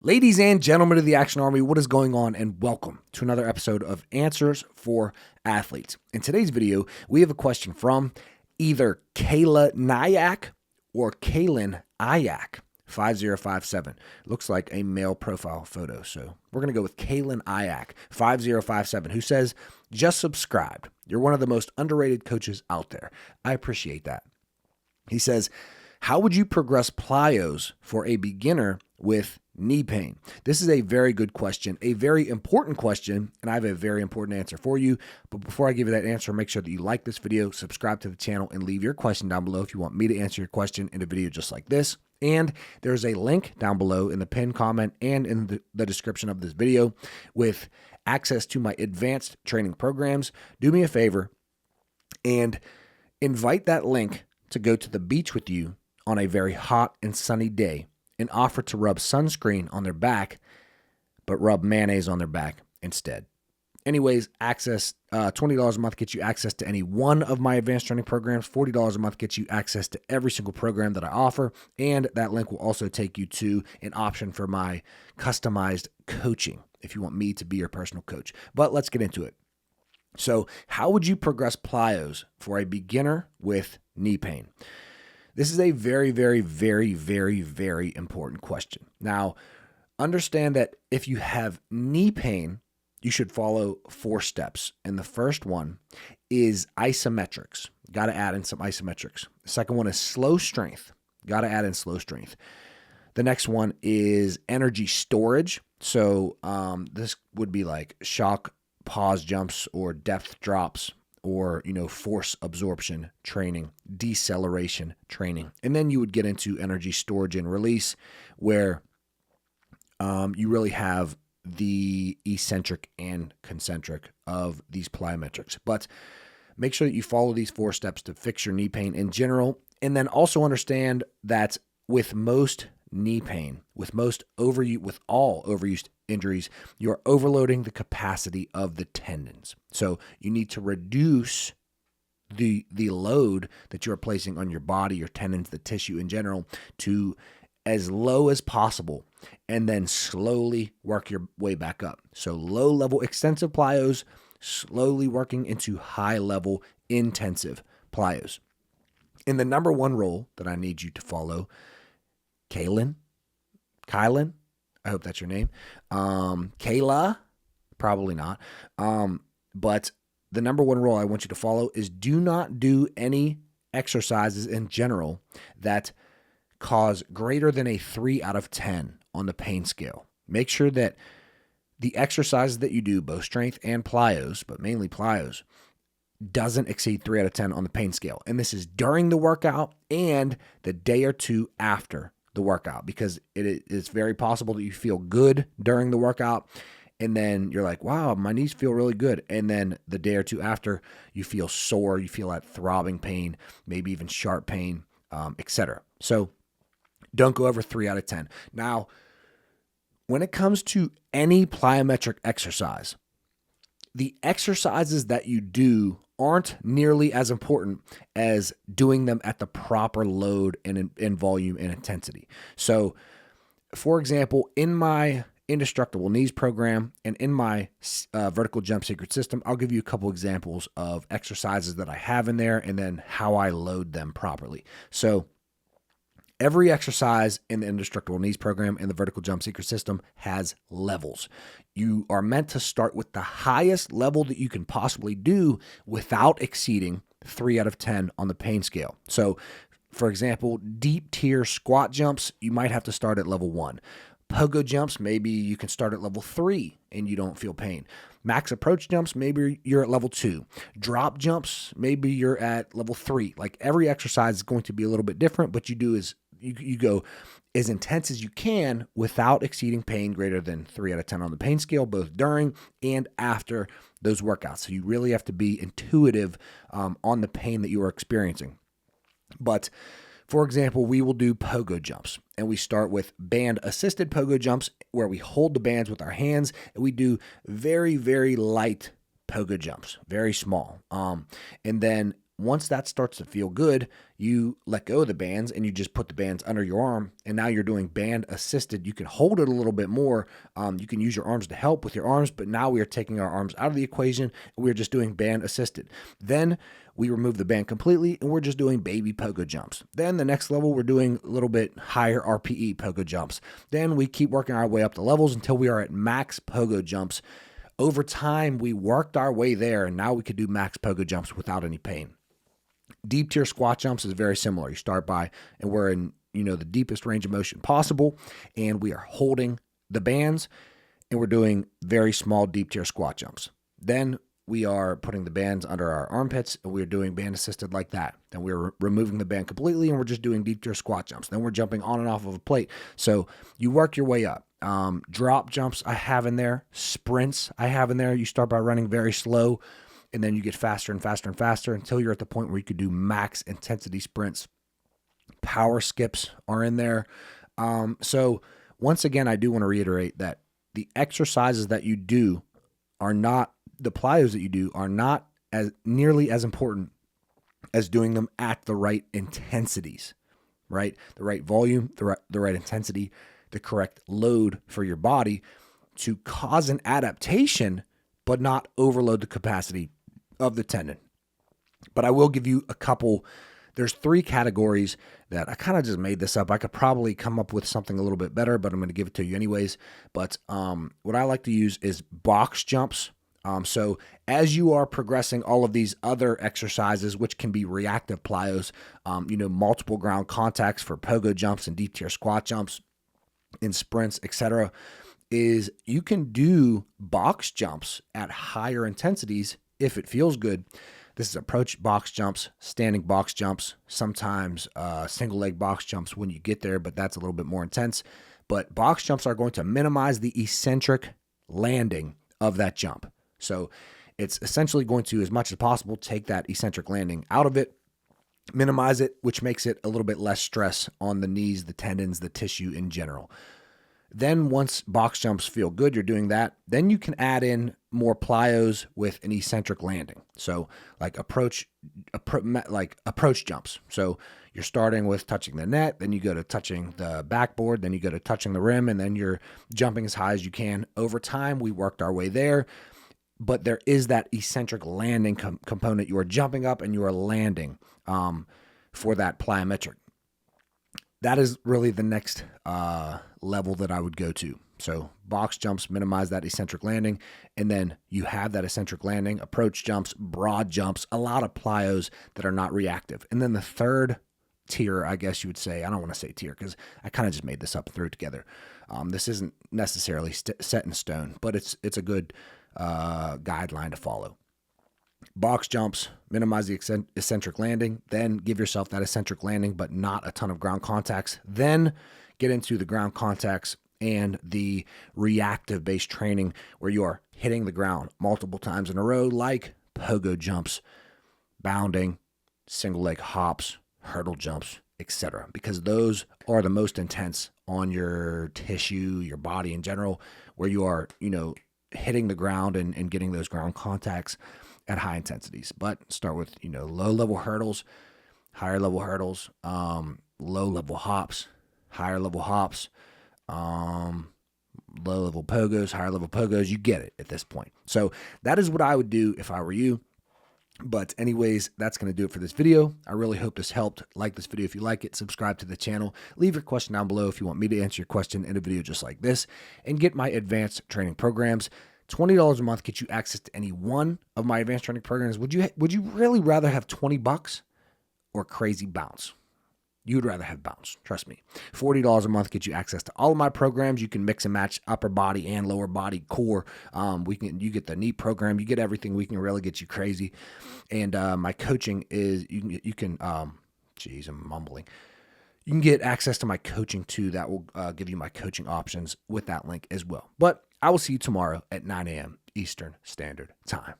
Ladies and gentlemen of the Action Army, what is going on? And welcome to another episode of Answers for Athletes. In today's video, we have a question from either Kayla Nyack or Kaylin Ayak 5057. Looks like a male profile photo. So we're going to go with Kaylin Ayak 5057, who says, just subscribed. You're one of the most underrated coaches out there. I appreciate that. He says, how would you progress plyos for a beginner with knee pain? This is a very good question, a very important question, and I have a very important answer for you. But before I give you that answer, make sure that you like this video, subscribe to the channel, and leave your question down below if you want me to answer your question in a video just like this. And there's a link down below in the pinned comment and in the description of this video with access to my advanced training programs. Do me a favor and invite that link to go to the beach with you on a very hot and sunny day and offer to rub sunscreen on their back, but rub mayonnaise on their back instead. Anyways, access, $20 a month gets you access to any one of my advanced training programs. $40 a month gets you access to every single program that I offer. And that link will also take you to an option for my customized coaching if you want me to be your personal coach. But let's get into it. So how would you progress plyos for a beginner with knee pain? This is a very, very, very, very, very important question. Now, understand that if you have knee pain, you should follow 4 steps. And the first one is isometrics. Got to add in some isometrics. The second one is slow strength. Got to add in slow strength. The next one is energy storage. So this would be like shock pause jumps or depth drops, or, force absorption training, deceleration training. And then you would get into energy storage and release, where you really have the eccentric and concentric of these plyometrics. But make sure that you follow these 4 steps to fix your knee pain in general. And then also understand that with most knee pain, with all overuse injuries, you're overloading the capacity of the tendons. So you need to reduce the load that you're placing on your body, your tendons, the tissue in general, to as low as possible, and then slowly work your way back up. So low level extensive plyos, slowly working into high level intensive plyos. And the number one rule that I need you to follow, Kylan, I hope that's your name. Kayla, probably not. But the number one rule I want you to follow is do not do any exercises in general that cause greater than a 3 out of 10 on the pain scale. Make sure that the exercises that you do, both strength and plyos, but mainly plyos, doesn't exceed 3 out of 10 on the pain scale. And this is during the workout and the day or two after the workout, because it is very possible that you feel good during the workout and then you're like, wow, my knees feel really good. And then the day or two after, you feel sore, you feel that throbbing pain, maybe even sharp pain, etc. So don't go over 3 out of 10. Now, when it comes to any plyometric exercise, the exercises that you do aren't nearly as important as doing them at the proper load and volume and intensity. So, for example, in my Indestructible Knees program and in my Vertical Jump Secret System, I'll give you a couple examples of exercises that I have in there and then how I load them properly. So, every exercise in the Indestructible Knees program and the Vertical Jump Secret System has levels. You are meant to start with the highest level that you can possibly do without exceeding 3 out of 10 on the pain scale. So, for example, deep tier squat jumps, you might have to start at level 1. Pogo jumps, maybe you can start at level 3 and you don't feel pain. Max approach jumps, maybe you're at level 2. Drop jumps, maybe you're at level 3. Like every exercise is going to be a little bit different, but you go as intense as you can without exceeding pain greater than 3 out of 10 on the pain scale, both during and after those workouts. So you really have to be intuitive on the pain that you are experiencing. But for example, we will do pogo jumps, and we start with band-assisted pogo jumps where we hold the bands with our hands, and we do very, very light pogo jumps, very small. And then once that starts to feel good, you let go of the bands and you just put the bands under your arm. And now you're doing band assisted. You can hold it a little bit more. You can use your arms to help with your arms, but now we are taking our arms out of the equation. And we're just doing band assisted. Then we remove the band completely and we're just doing baby pogo jumps. Then the next level, we're doing a little bit higher RPE pogo jumps. Then we keep working our way up the levels until we are at max pogo jumps. Over time, we worked our way there, and now we could do max pogo jumps without any pain. Deep tier squat jumps is very similar. You start by, and we're in, the deepest range of motion possible, and we are holding the bands, and we're doing very small deep tier squat jumps. Then we are putting the bands under our armpits, and we're doing band assisted like that. Then we're removing the band completely, and we're just doing deep tier squat jumps. Then we're jumping on and off of a plate. So you work your way up. Drop jumps I have in there. Sprints I have in there. You start by running very slow, and then you get faster and faster and faster until you're at the point where you could do max intensity sprints. Power skips are in there. So once again, I do want to reiterate that the exercises that you do are not, the plyos that you do are not as nearly as important as doing them at the right intensities, right? The right volume, the right intensity, the correct load for your body to cause an adaptation, but not overload the capacity of the tendon. But I will give you a couple. There's 3 categories that I kind of just made this up. I could probably come up with something a little bit better, but I'm going to give it to you anyways. But what I like to use is box jumps. So as you are progressing all of these other exercises, which can be reactive plyos, multiple ground contacts for pogo jumps and deep tier squat jumps in sprints, etc., is you can do box jumps at higher intensities if it feels good. This is approach box jumps, standing box jumps, sometimes single leg box jumps when you get there, but that's a little bit more intense. But box jumps are going to minimize the eccentric landing of that jump. So it's essentially going to, as much as possible, take that eccentric landing out of it, minimize it, which makes it a little bit less stress on the knees, the tendons, the tissue in general. Then once box jumps feel good, you're doing that, then you can add in more plyos with an eccentric landing. So like approach jumps. So you're starting with touching the net, then you go to touching the backboard, then you go to touching the rim, and then you're jumping as high as you can. Over time, we worked our way there, but there is that eccentric landing component. You are jumping up and you are landing for that plyometric. That is really the next level that I would go to. So box jumps minimize that eccentric landing, and then you have that eccentric landing, approach jumps, broad jumps, a lot of plyos that are not reactive. And then the third tier, I guess you would say, I don't want to say tier because I kind of just made this up and threw it together. This isn't necessarily set in stone, but it's a good guideline to follow. Box jumps, minimize the eccentric landing, then give yourself that eccentric landing, but not a ton of ground contacts. Then get into the ground contacts and the reactive based training where you are hitting the ground multiple times in a row, like pogo jumps, bounding, single leg hops, hurdle jumps, etc. Because those are the most intense on your tissue, your body in general, where you are, hitting the ground and getting those ground contacts at high intensities. But start with, low level hurdles, higher level hurdles, low level hops, higher level hops, low level pogos, higher level pogos. You get it at this point. So that is what I would do if I were you. But anyways, that's going to do it for this video. I really hope this helped. Like this video if you like it. Subscribe to the channel. Leave your question down below if you want me to answer your question in a video just like this. And get my advanced training programs. $20 a month gets you access to any one of my advanced training programs. Would you really rather have $20 or crazy bounce? You'd rather have bounce, trust me. $40 a month gets you access to all of my programs. You can mix and match upper body and lower body core. You get the knee program, you get everything. We can really get you crazy. And my coaching is you can I'm mumbling. You can get access to my coaching too. That will give you my coaching options with that link as well. But I will see you tomorrow at 9 a.m. Eastern Standard Time.